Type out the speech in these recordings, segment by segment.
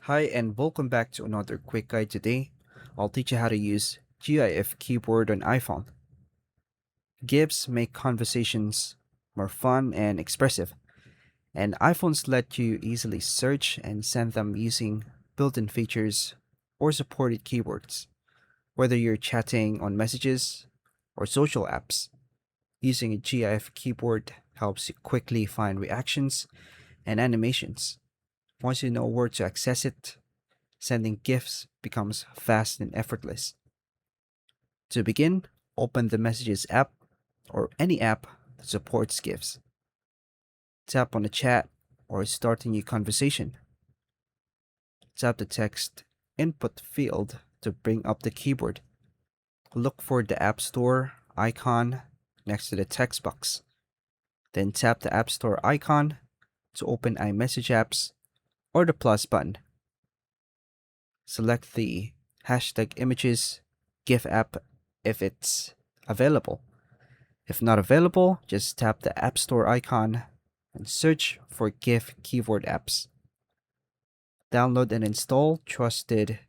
Hi and welcome back to another quick guide. Today, I'll teach you how to use GIF keyboard on iPhone. GIFs make conversations more fun and expressive, and iPhones let you easily search and send them using built-in features or supported keywords. Whether you're chatting on messages or social apps, using a GIF keyboard helps you quickly find reactions and animations. Once you know where to access it, sending GIFs becomes fast and effortless. To begin, open the Messages app or any app that supports GIFs. Tap on the chat or start a new conversation. Tap the text input field to bring up the keyboard. Look for the App Store icon next to the text box. Then tap the App Store icon to open iMessage apps or the plus button. Select the hashtag images GIF app if it's available. If not available, just tap the App Store icon and search for GIF keyboard apps. Download and install trusted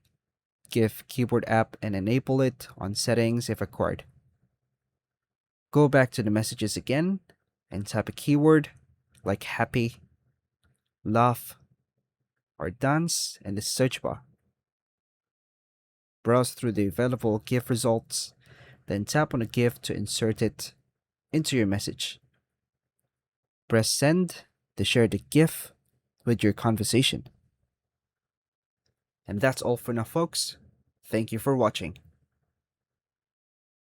GIF keyboard app and enable it on settings if required. Go back to the messages again and type a keyword like happy, laugh, or dance in the search bar. Browse through the available GIF results, then tap on a GIF to insert it into your message. Press send to share the GIF with your conversation. And that's all for now, folks. Thank you for watching.